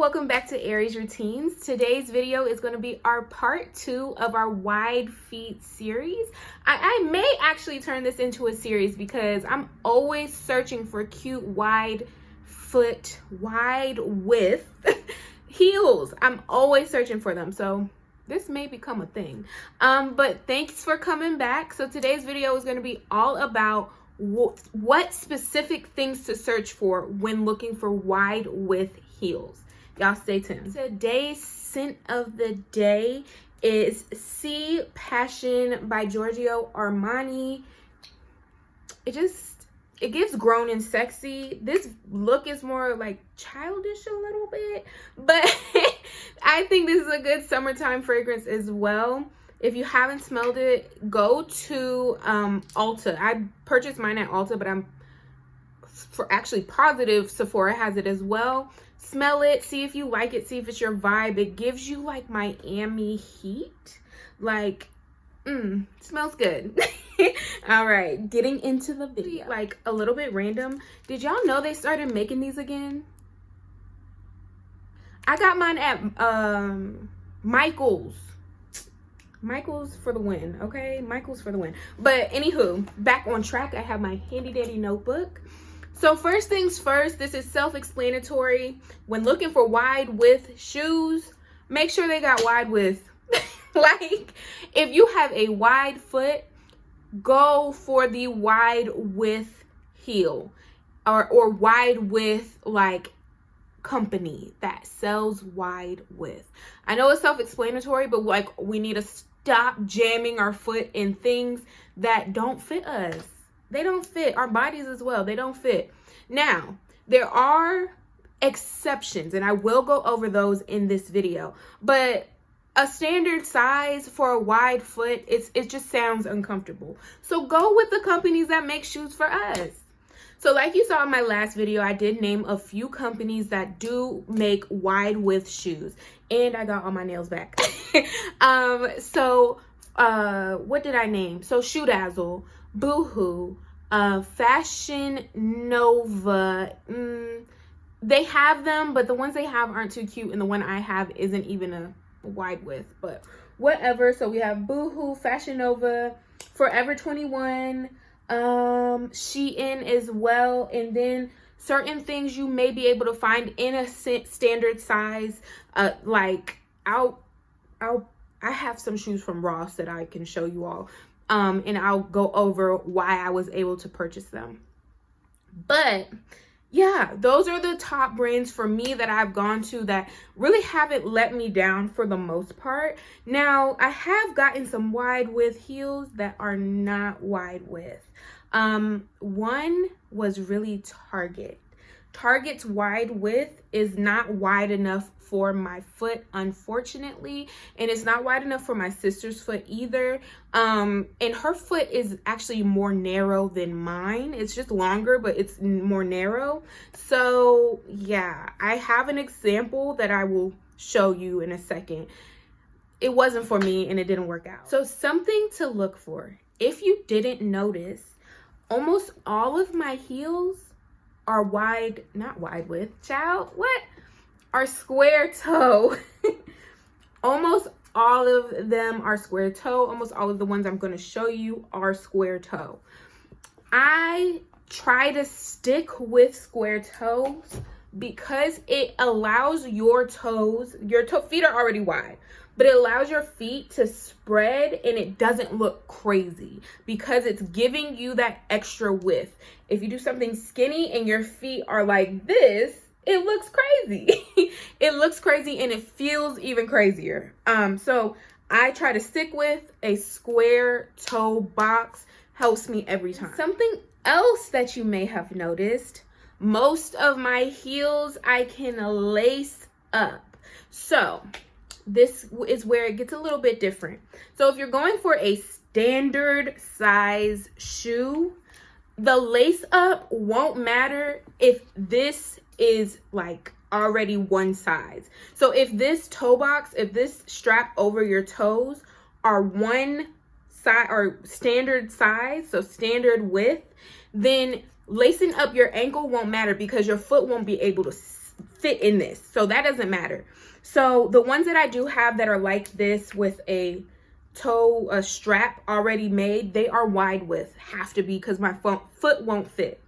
welcome back to Aries Routines. Today's video is going to be our part 2 of our wide feet series. I may actually turn this into a series because I'm always searching for cute wide width heels. I'm always searching for them, so this may become a thing. But thanks for coming back. So today's video is going to be all about what specific things to search for when looking for wide width heels. Y'all stay tuned. Today's scent of the day is Sea Passion by Giorgio Armani. It gives grown and sexy. This look is more like childish a little bit, but I think this is a good summertime fragrance as well. If you haven't smelled it, go to Ulta. I purchased mine at Ulta, but I'm actually positive Sephora has it as well. Smell it, see if you like it, see if it's your vibe. It gives you like Miami heat. Like, smells good. All right, getting into the video. Like a little bit random. Did y'all know they started making these again? I got mine at Michael's. Michael's for the win, okay? Michael's for the win. But anywho, back on track, I have my handy dandy notebook. So first things first, this is self-explanatory. When looking for wide width shoes, make sure they got wide width. Like, if you have a wide foot, go for the wide width heel or wide width like company that sells wide width. I know it's self-explanatory, but like we need to stop jamming our foot in things that don't fit us. They don't fit our bodies as well. They don't fit. Now, there are exceptions, and I will go over those in this video, but a standard size for a wide foot, it just sounds uncomfortable. So go with the companies that make shoes for us. So like you saw in my last video, I did name a few companies that do make wide width shoes, and I got all my nails back. What did I name? So Shoe Dazzle, Boohoo, Fashion Nova. They have them, but the ones they have aren't too cute, and the one I have isn't even a wide width, but whatever. So we have Boohoo, Fashion Nova, Forever 21, Shein as well, and then certain things you may be able to find in a standard size. Like I have some shoes from Ross that I can show you all, and I'll go over why I was able to purchase them. But yeah, those are the top brands for me that I've gone to that really haven't let me down for the most part. Now, I have gotten some wide width heels that are not wide width. One was really Target. Target's wide width is not wide enough for my foot, unfortunately, and it's not wide enough for my sister's foot either. And her foot is actually more narrow than mine. It's just longer, but it's more narrow. So yeah, I have an example that I will show you in a second. It wasn't for me and it didn't work out. So something to look for. If you didn't notice, almost all of my heels are not wide width, child, what? Are square toe. Almost all of them are square toe. Almost all of the ones I'm going to show you are square toe. I try to stick with square toes because it allows your feet are already wide, but it allows your feet to spread and it doesn't look crazy because it's giving you that extra width. If you do something skinny and your feet are like this, it looks crazy. It looks crazy and it feels even crazier. So I try to stick with a square toe box. Helps me every time. Something else that you may have noticed, most of my heels I can lace up. So this is where it gets a little bit different. So if you're going for a standard size shoe, the lace up won't matter if this is like already one size. So if this toe box, if this strap over your toes are one size or standard size, so standard width, then lacing up your ankle won't matter because your foot won't be able to fit in this. So that doesn't matter. So the ones that I do have that are like this with a strap already made, they are wide width, have to be, because my foot won't fit.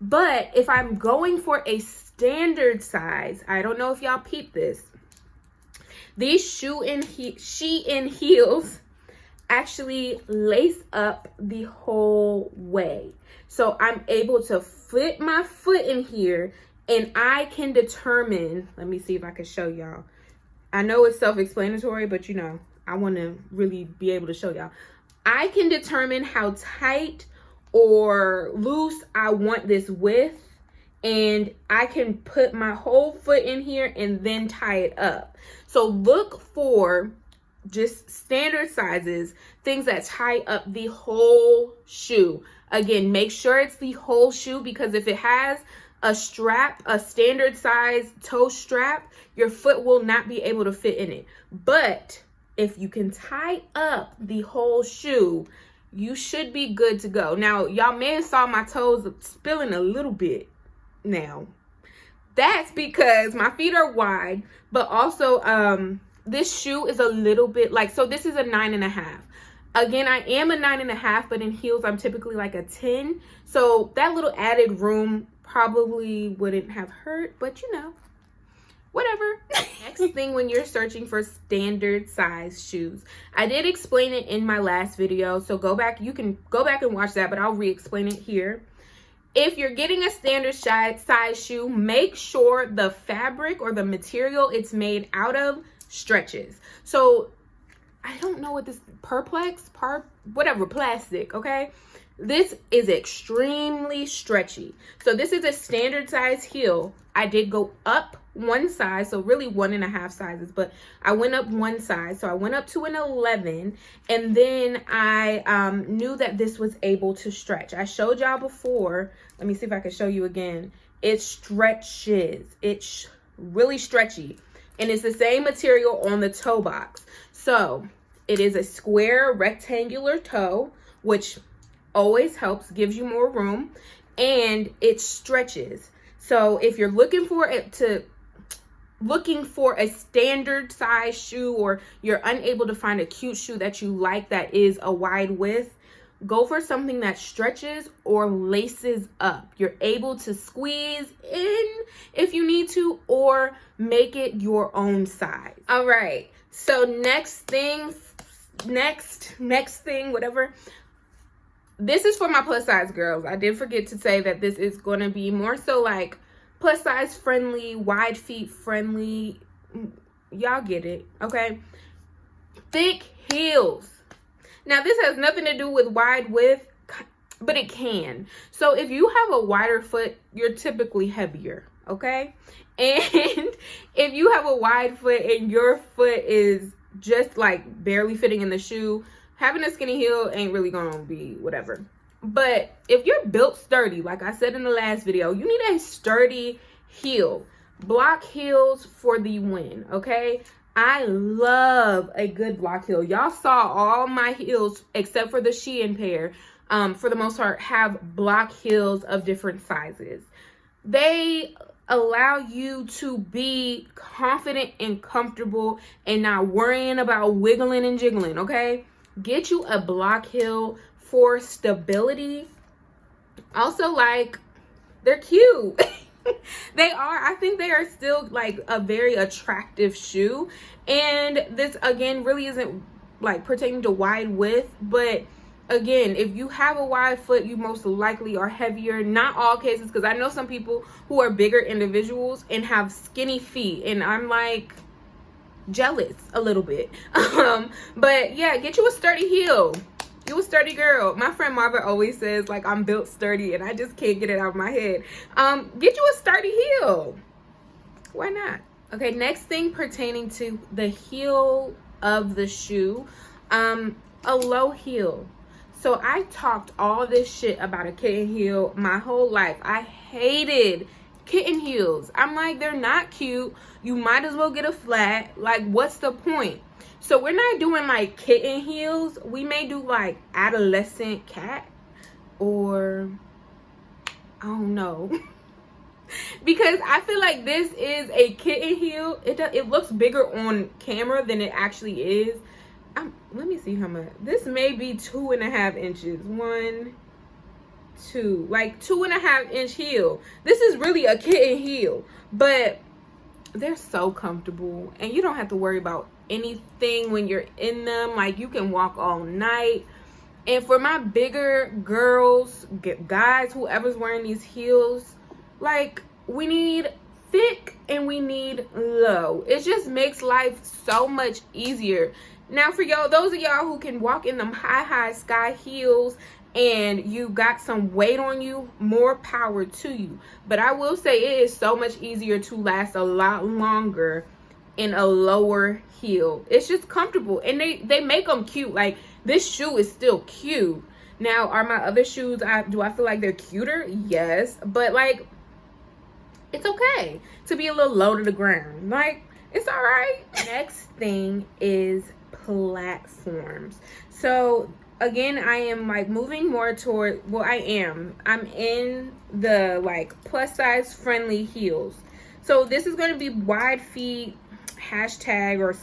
But if I'm going for a standard size, I don't know if y'all peep this, these Shein heels actually lace up the whole way. So I'm able to fit my foot in here, and I can determine, let me see if I can show y'all. I know it's self-explanatory, but you know, I want to really be able to show y'all. I can determine how tight or loose I want this width, and I can put my whole foot in here and then tie it up. So look for just standard sizes, things that tie up the whole shoe. Again, make sure it's the whole shoe, because if it has a strap, a standard size toe strap, your foot will not be able to fit in it. But if you can tie up the whole shoe, you should be good to go. Now, y'all may have saw my toes spilling a little bit now. That's because my feet are wide, but also this shoe is a little bit like, so this is a 9.5. Again, I am a 9.5, but in heels, I'm typically like a 10. So that little added room probably wouldn't have hurt, but you know, whatever. Next thing when you're searching for standard size shoes, I did explain it in my last video, so go back, you can go back and watch that, but I'll re-explain it here. If you're getting a standard size shoe, make sure the fabric or the material it's made out of stretches. So I don't know what this, whatever, plastic, okay? This is extremely stretchy. So this is a standard size heel. I did go up one size, so really 1.5 sizes, but I went up one size. So I went up to an 11, and then I knew that this was able to stretch. I showed y'all before. Let me see if I can show you again. It stretches. It's really stretchy, and it's the same material on the toe box. So it is a square rectangular toe, which always helps, gives you more room, and it stretches. So if you're looking for a standard size shoe, or you're unable to find a cute shoe that you like that is a wide width, go for something that stretches or laces up. You're able to squeeze in if you need to, or make it your own size. All right, so next thing, whatever. This is for my plus size girls. I did forget to say that this is going to be more so like plus size friendly, wide feet friendly. Y'all get it, okay? Thick heels. Now, this has nothing to do with wide width, but it can. So if you have a wider foot, you're typically heavier, okay? And if you have a wide foot and your foot is just like barely fitting in the shoe, having a skinny heel ain't really gonna be whatever. But if you're built sturdy, like I said in the last video, you need a sturdy heel. Block heels for the win, okay? I love a good block heel. Y'all saw all my heels except for the Shein pair, for the most part, have block heels of different sizes. They allow you to be confident and comfortable and not worrying about wiggling and jiggling, okay? Get you a block heel for stability. Also, like, they're cute. They are. I think they are still like a very attractive shoe. And this, again, really isn't like pertaining to wide width, but again, if you have a wide foot, you most likely are heavier. Not all cases, because I know some people who are bigger individuals and have skinny feet, and I'm like jealous a little bit. But yeah, get you a sturdy heel. You a sturdy girl. My friend Marva always says like I'm built sturdy, and I just can't get it out of my head. Get you a sturdy heel. Why not? Okay, next thing pertaining to the heel of the shoe, a low heel. So I talked all this shit about a kitten heel my whole life. I hated kitten heels. I'm like, they're not cute. You might as well get a flat. Like, what's the point? So we're not doing like kitten heels. We may do like adolescent cat, or I don't know. because I feel like this is a kitten heel. It looks bigger on camera than it actually is. Let me see how much. This may be 2.5 inches. 1, 2, like 2.5 inch heel. This is really a kitten heel, but they're so comfortable and you don't have to worry about anything when you're in them. Like, you can walk all night. And for my bigger girls, guys, whoever's wearing these heels, like, we need thick and we need low. It just makes life so much easier. Now, for y'all, those of y'all who can walk in them high sky heels and you got some weight on you, more power to you. But I will say it is so much easier to last a lot longer in a lower heel. It's just comfortable, and they make them cute. Like, this shoe is still cute. Now, are my other shoes, do I feel like they're cuter? Yes, but like, it's okay to be a little low to the ground. Like, it's all right. Next thing is platforms. So again, I am like moving more toward, well, I'm in the like plus size friendly heels. So this is going to be wide feet hashtag or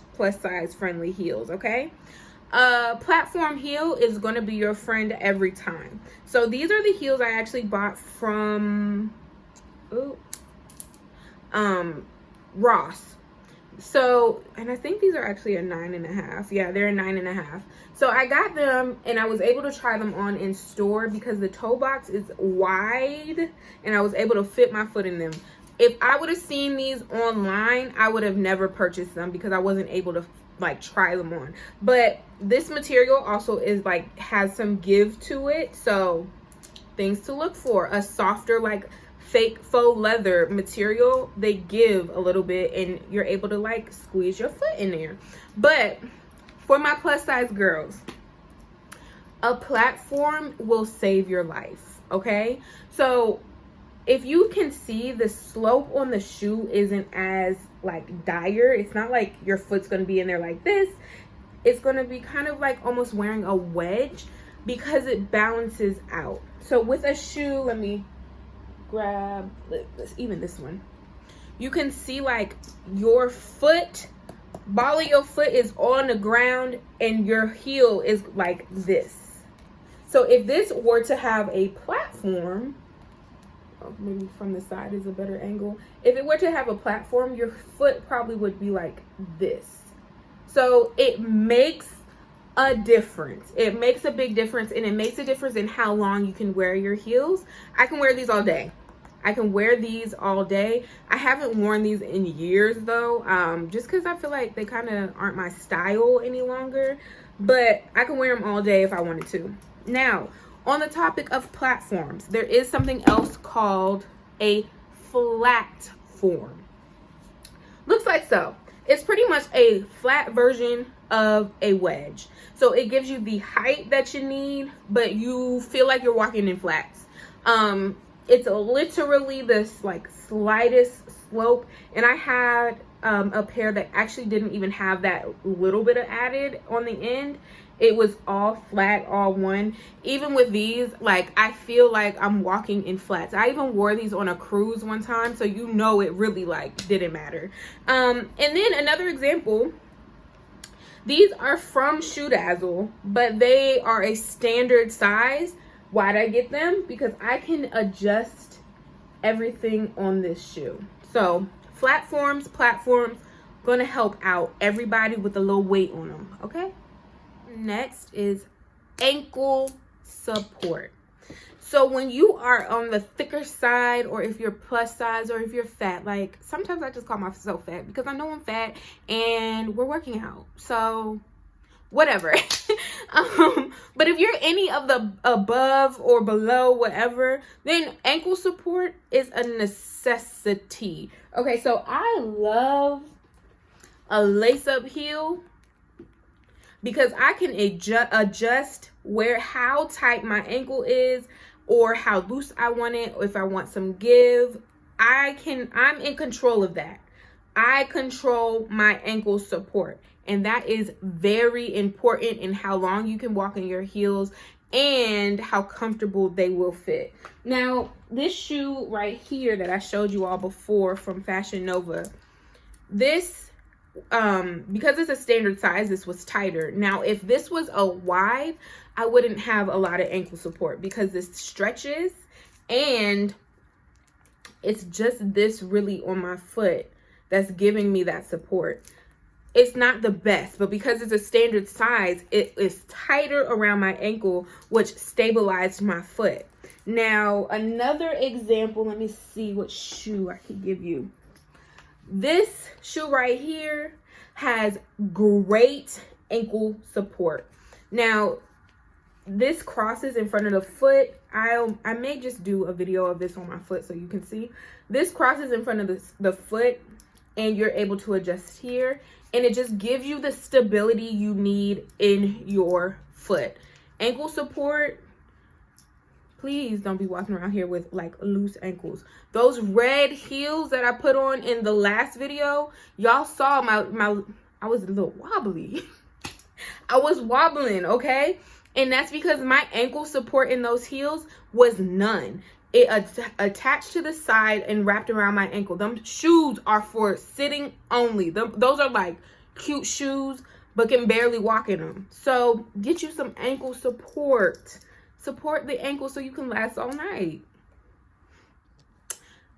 / plus size friendly heels. Okay. Platform heel is going to be your friend every time. So these are the heels I actually bought from Ross. So, and I think these are actually a 9.5. Yeah, they're a 9.5. So I got them and I was able to try them on in store because the toe box is wide and I was able to fit my foot in them. If I would have seen these online, I would have never purchased them because I wasn't able to like try them on. But this material also is like, has some give to it. So things to look for. A softer, like fake faux leather material, they give a little bit and you're able to like squeeze your foot in there. But for my plus size girls, a platform will save your life. Okay, so if you can see, the slope on the shoe isn't as like dire. It's not like your foot's going to be in there like this. It's going to be kind of like almost wearing a wedge because it balances out. So with a shoe, let me grab even this one. You can see like your foot, ball of your foot is on the ground and your heel is like this. So if this were to have a platform, maybe from the side is a better angle. If it were to have a platform, your foot probably would be like this. So it makes a difference. It makes a big difference, and it makes a difference in how long you can wear your heels. I can wear these all day. I can wear these all day. I haven't worn these in years though, just because I feel like they kind of aren't my style any longer, but I can wear them all day if I wanted to. Now, on the topic of platforms, there is something else called a flat form. Looks like so. It's pretty much a flat version of a wedge. So it gives you the height that you need, but you feel like you're walking in flats. It's literally this like slightest slope, and I had a pair that actually didn't even have that little bit of added on the end. It was all flat, all one. Even with these, like, I feel like I'm walking in flats. I even wore these on a cruise one time, so you know it really like didn't matter. And then another example, these are from Shoe Dazzle, but they are a standard size. Why'd I get them? Because I can adjust everything on this shoe. So platforms, gonna help out everybody with a little weight on them. Okay. Next is ankle support. So when you are on the thicker side, or if you're plus size, or if you're fat, like sometimes I just call myself fat because I know I'm fat and we're working out, so whatever. But if you're any of the above or below, whatever, then ankle support is a necessity. Okay, so I love a lace-up heel because I can adjust how tight my ankle is or how loose I want it, or if I want some give. I'm in control of that. I control my ankle support, and that is very important in how long you can walk in your heels and how comfortable they will fit. Now, this shoe right here that I showed you all before from Fashion Nova, this, because it's a standard size, this was tighter. Now, if this was a wide, I wouldn't have a lot of ankle support because this stretches and it's just this really on my foot that's giving me that support. It's not the best, but because it's a standard size, it is tighter around my ankle, which stabilized my foot. Now, another example, let me see what shoe I could give you. This shoe right here has great ankle support. Now, this crosses in front of the foot. I may just do a video of this on my foot so you can see. This crosses in front of the foot, and you're able to adjust here, and it just gives you the stability you need in your foot. Ankle support, please don't be walking around here with like loose ankles. Those red heels that I put on in the last video, y'all saw I was a little wobbly. I was wobbling, okay? And that's because my ankle support in those heels was none. It attached to the side and wrapped around my ankle. Them shoes are for sitting only. Those are like cute shoes, but can barely walk in them. So get you some ankle support. Support the ankle so you can last all night.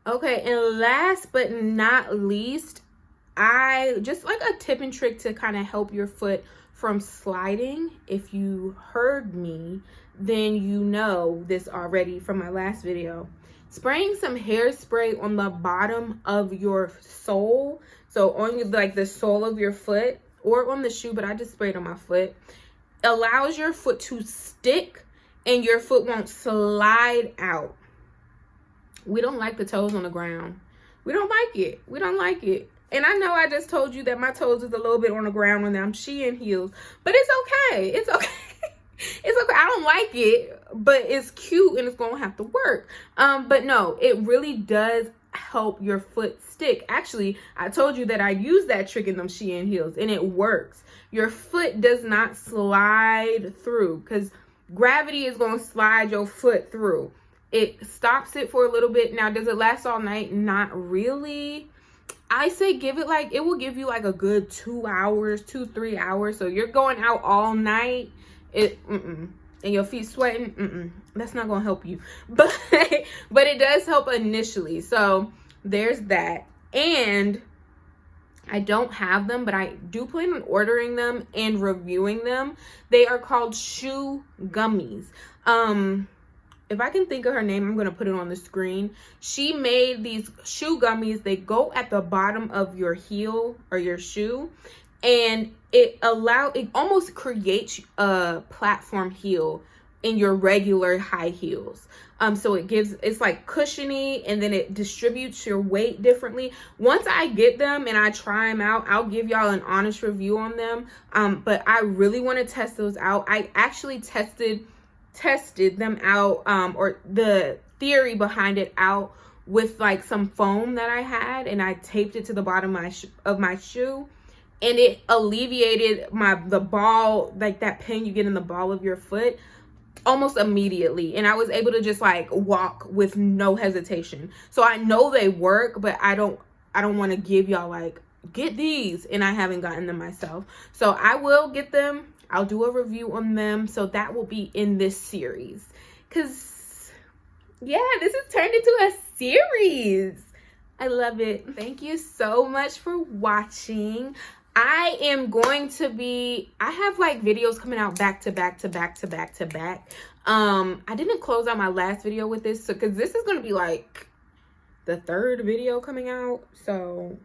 Okay, and last but not least, I just like a tip and trick to kind of help your foot from sliding. If you heard me, then you know this already from my last video. Spraying some hairspray on the bottom of your sole, so on like the sole of your foot or on the shoe, but I just sprayed on my foot, allows your foot to stick and your foot won't slide out. We don't like the toes on the ground. We don't like it. We don't like it. And I know I just told you that my toes is a little bit on the ground when I'm Shein heels, but it's okay. It's okay. It's okay. I don't like it, but it's cute and it's gonna have to work. But no, it really does help your foot stick. Actually, I told you that I use that trick in them Shein heels and it works. Your foot does not slide through because gravity is gonna slide your foot through. It stops it for a little bit. Now, does it last all night? Not really. I say give it like, it will give you like a good 2 hours, 2-3 hours. So you're going out all night, and your feet sweating, that's not gonna help you. But it does help initially. So there's that. And I don't have them, but I do plan on ordering them and reviewing them. They are called shoe gummies. If I can think of her name, I'm going to put it on the screen. She made these shoe gummies. They go at the bottom of your heel or your shoe, and it almost creates a platform heel in your regular high heels. So it's like cushiony, and then it distributes your weight differently. Once I get them and I try them out, I'll give y'all an honest review on them. But I really want to test those out. I actually tested them out, or the theory behind it out, with like some foam that I had, and I taped it to the bottom of my shoe, and it alleviated the ball, like that pain you get in the ball of your foot, almost immediately. And I was able to just like walk with no hesitation. So I know they work, but I don't want to give y'all like, get these, and I haven't gotten them myself. So I will get them. I'll do a review on them. So that will be in this series. Because, yeah, this has turned into a series. I love it. Thank you so much for watching. I am going to I have like videos coming out back to back to back to back to back. I didn't close out my last video with this, so because this is going to be like the third video coming out. So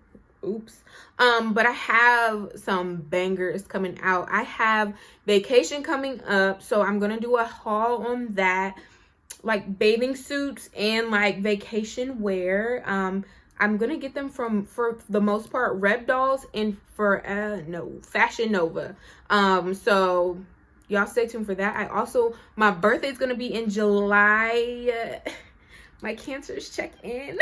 oops. But I have some bangers coming out. I have vacation coming up, so I'm gonna do a haul on that, like bathing suits and like vacation wear. I'm gonna get them from, for the most part, Reb Dolls and for Fashion Nova. So y'all stay tuned for that. My birthday is gonna be in July. My cancers check in.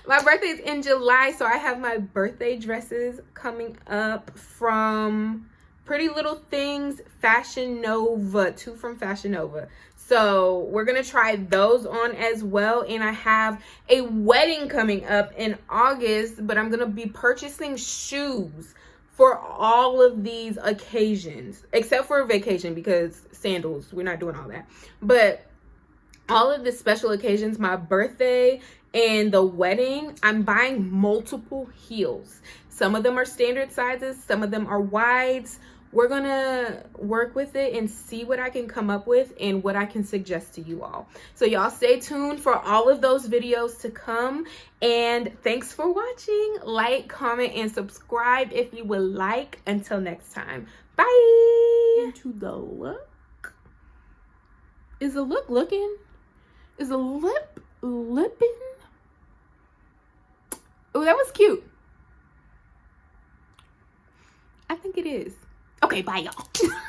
My birthday is in July, so I have my birthday dresses coming up from Pretty Little Things Fashion Nova, 2 from Fashion Nova. So we're gonna try those on as well. And I have a wedding coming up in August, but I'm gonna be purchasing shoes for all of these occasions, except for a vacation, because sandals, we're not doing all that. But all of the special occasions, my birthday and the wedding, I'm buying multiple heels. Some of them are standard sizes, some of them are wides. We're gonna work with it and see what I can come up with and what I can suggest to you all. So y'all stay tuned for all of those videos to come. And thanks for watching. Like, comment, and subscribe if you would like. Until next time. Bye. Into the look. Is the look looking? Is the lip lipping? Oh, that was cute. I think it is. Okay, bye y'all.